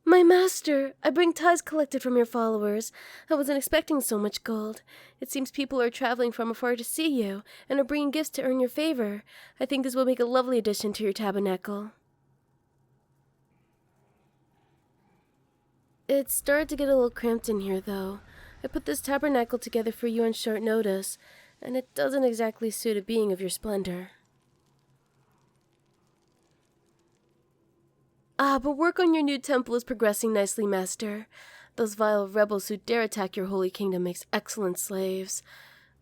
My master, I bring ties collected from your followers. I wasn't expecting so much gold. It seems people are traveling from afar to see you, and are bringing gifts to earn your favor. I think this will make a lovely addition to your tabernacle. It started to get a little cramped in here, though. I put this tabernacle together for you on short notice, and it doesn't exactly suit a being of your splendor. But work on your new temple is progressing nicely, Master. Those vile rebels who dare attack your holy kingdom makes excellent slaves.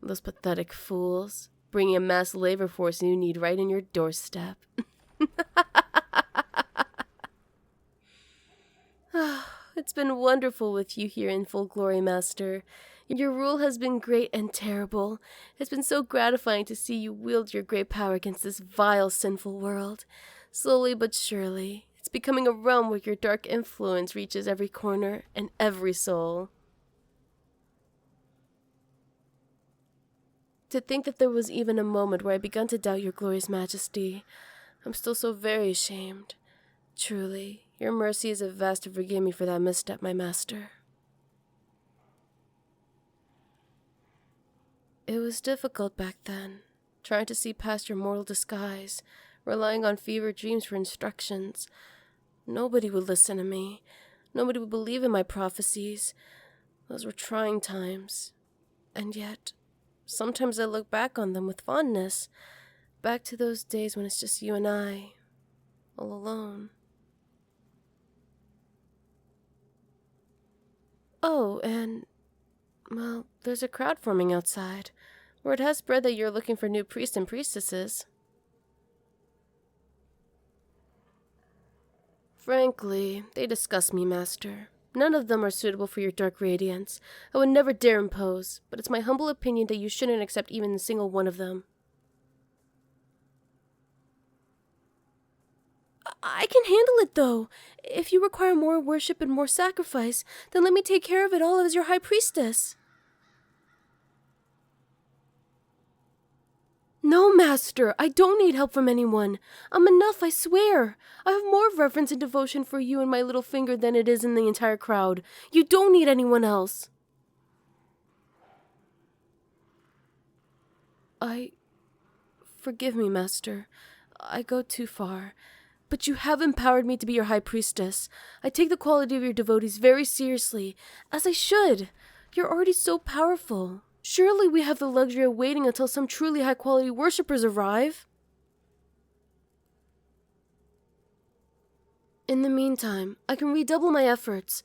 Those pathetic fools, bringing a mass labor force you need right in your doorstep. It's been wonderful with you here in full glory, Master. Your rule has been great and terrible. It's been so gratifying to see you wield your great power against this vile, sinful world. Slowly but surely, it's becoming a realm where your dark influence reaches every corner and every soul. To think that there was even a moment where I begun to doubt your glorious majesty. I'm still so very ashamed. Truly, your mercy is vast to forgive me for that misstep, my master. It was difficult back then, trying to see past your mortal disguise, relying on fevered dreams for instructions. Nobody would listen to me. Nobody would believe in my prophecies. Those were trying times. And yet, sometimes I look back on them with fondness, back to those days when it's just you and I, all alone. Oh, and, well, there's a crowd forming outside. Word has spread that you're looking for new priests and priestesses. Frankly, they disgust me, Master. None of them are suitable for your dark radiance. I would never dare impose, but it's my humble opinion that you shouldn't accept even a single one of them. I can handle it, though. If you require more worship and more sacrifice, then let me take care of it all as your high priestess. No, Master, I don't need help from anyone. I'm enough, I swear. I have more reverence and devotion for you and my little finger than it is in the entire crowd. You don't need anyone else. Forgive me, Master. I go too far. But you have empowered me to be your high priestess. I take the quality of your devotees very seriously, as I should. You're already so powerful. Surely we have the luxury of waiting until some truly high-quality worshippers arrive. In the meantime, I can redouble my efforts.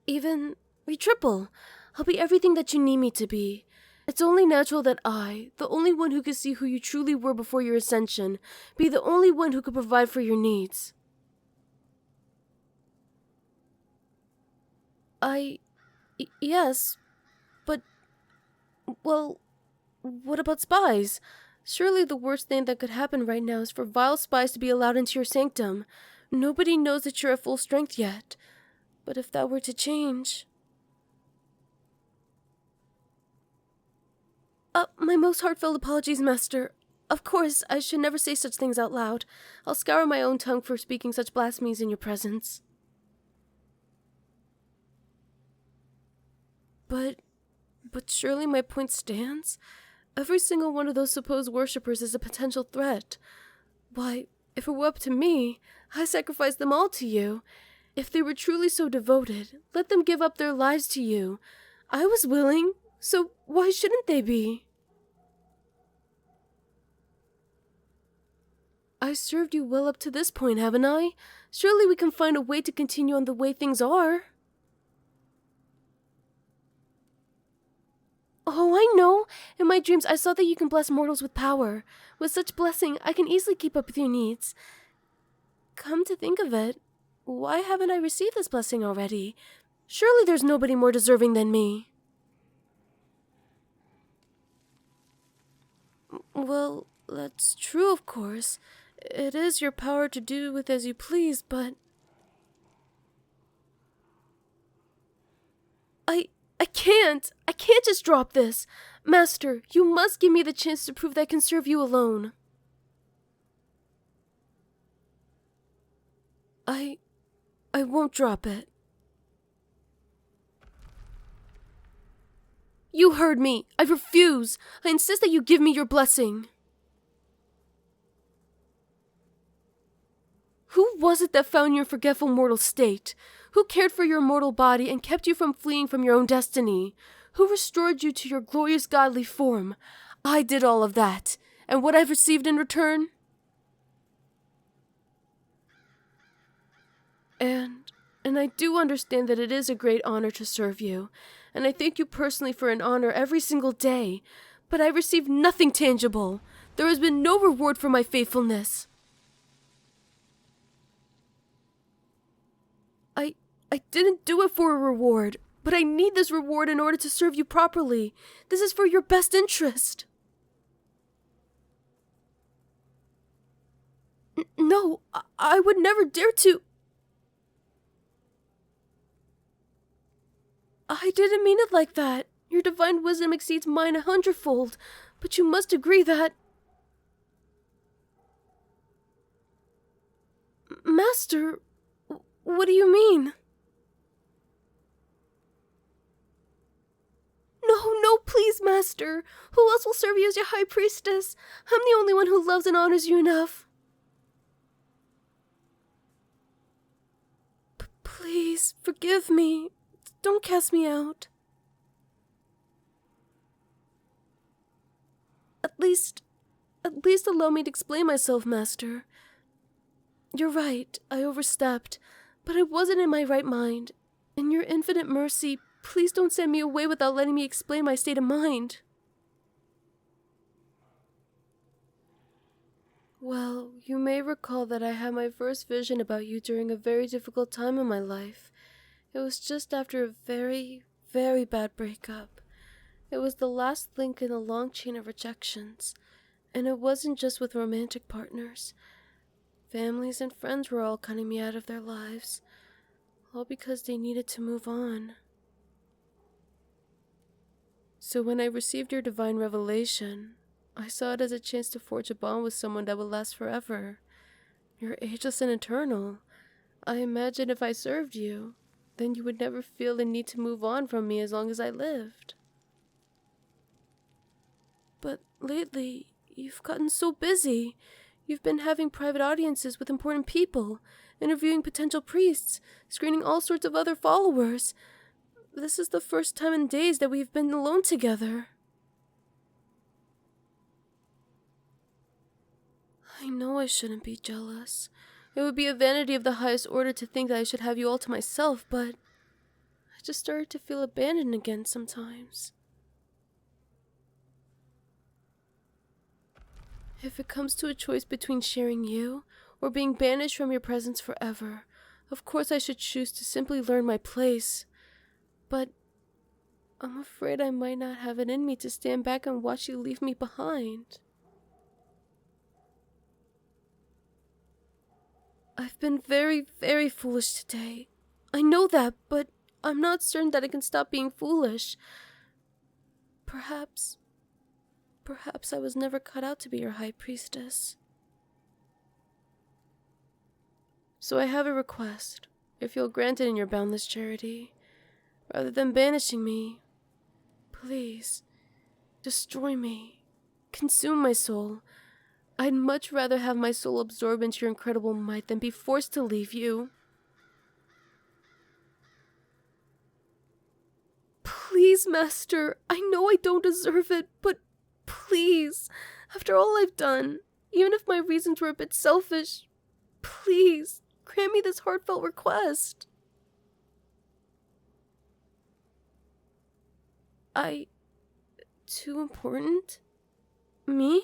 Even re-triple. I'll be everything that you need me to be. It's only natural that I, the only one who could see who you truly were before your ascension, be the only one who could provide for your needs. Yes, but, well, what about spies? Surely the worst thing that could happen right now is for vile spies to be allowed into your sanctum. Nobody knows that you're at full strength yet. But if that were to change... My most heartfelt apologies, Master. Of course, I should never say such things out loud. I'll scour my own tongue for speaking such blasphemies in your presence. But surely my point stands? Every single one of those supposed worshippers is a potential threat. Why, if it were up to me, I'd sacrifice them all to you. If they were truly so devoted, let them give up their lives to you. I was willing, so why shouldn't they be? I served you well up to this point, haven't I? Surely we can find a way to continue on the way things are. Oh, I know. In my dreams, I saw that you can bless mortals with power. With such blessing, I can easily keep up with your needs. Come to think of it, why haven't I received this blessing already? Surely there's nobody more deserving than me. Well, that's true, of course. It is your power to do with as you please, but... I can't just drop this. Master, you must give me the chance to prove that I can serve you alone. I won't drop it. You heard me. I refuse. I insist that you give me your blessing. Who was it that found your forgetful mortal state? Who cared for your mortal body and kept you from fleeing from your own destiny? Who restored you to your glorious godly form? I did all of that. And what I've received in return? And I do understand that it is a great honor to serve you, and I thank you personally for an honor every single day, but I received nothing tangible. There has been no reward for my faithfulness. I didn't do it for a reward, but I need this reward in order to serve you properly. This is for your best interest. No, I would never dare to. I didn't mean it like that. Your divine wisdom exceeds mine 100-fold, but you must agree that... Master, what do you mean? No, please, Master. Who else will serve you as your high priestess? I'm the only one who loves and honors you enough. Please, forgive me. Don't cast me out. At least allow me to explain myself, Master. You're right, I overstepped, but I wasn't in my right mind. In your infinite mercy, please don't send me away without letting me explain my state of mind. Well, you may recall that I had my first vision about you during a very difficult time in my life. It was just after a very, very bad breakup. It was the last link in a long chain of rejections, and it wasn't just with romantic partners. Families and friends were all cutting me out of their lives, all because they needed to move on. So when I received your divine revelation, I saw it as a chance to forge a bond with someone that would last forever. You're ageless and eternal. I imagine if I served you, then you would never feel the need to move on from me as long as I lived. But lately, you've gotten so busy. You've been having private audiences with important people, interviewing potential priests, screening all sorts of other followers. This is the first time in days that we've been alone together. I know I shouldn't be jealous. It would be a vanity of the highest order to think that I should have you all to myself, but I just started to feel abandoned again sometimes. If it comes to a choice between sharing you or being banished from your presence forever, of course I should choose to simply learn my place. But I'm afraid I might not have it in me to stand back and watch you leave me behind. I've been very, very foolish today. I know that, but I'm not certain that I can stop being foolish. Perhaps I was never cut out to be your high priestess. So I have a request, if you'll grant it in your boundless charity. Rather than banishing me, please, destroy me, consume my soul. I'd much rather have my soul absorb into your incredible might than be forced to leave you. Please, Master, I know I don't deserve it, but please, after all I've done, even if my reasons were a bit selfish, please, grant me this heartfelt request. Too important? Me?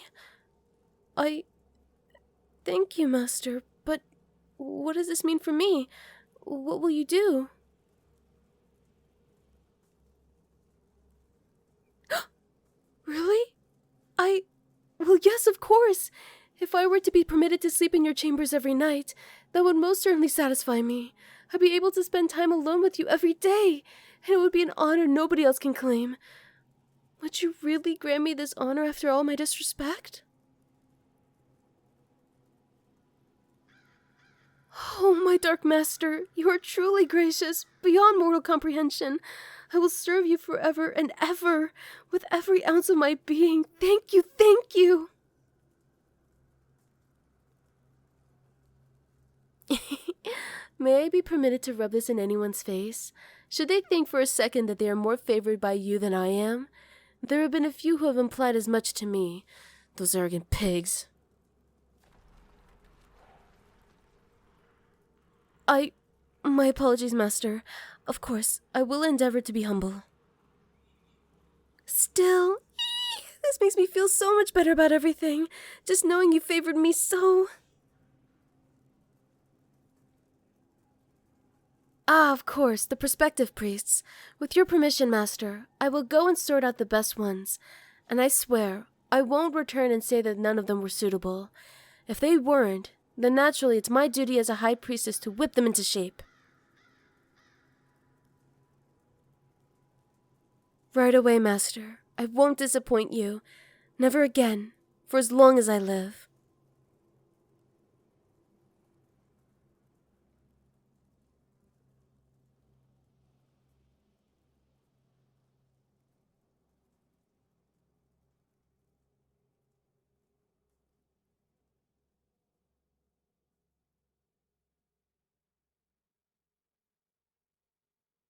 Thank you, Master, but what does this mean for me? What will you do? Really? Well, yes, of course. If I were to be permitted to sleep in your chambers every night, that would most certainly satisfy me. I'd be able to spend time alone with you every day, and it would be an honor nobody else can claim. Would you really grant me this honor after all my disrespect? Oh, my dark master, you are truly gracious, beyond mortal comprehension. I will serve you forever and ever, with every ounce of my being. Thank you, thank you. May I be permitted to rub this in anyone's face? Should they think for a second that they are more favored by you than I am? There have been a few who have implied as much to me. Those arrogant pigs. My apologies, Master. Of course, I will endeavor to be humble. Still, this makes me feel so much better about everything. Just knowing you favored me so. Ah, of course, the prospective priests. With your permission, Master, I will go and sort out the best ones. And I swear, I won't return and say that none of them were suitable. If they weren't, then naturally it's my duty as a high priestess to whip them into shape. Right away, Master. I won't disappoint you. Never again, for as long as I live.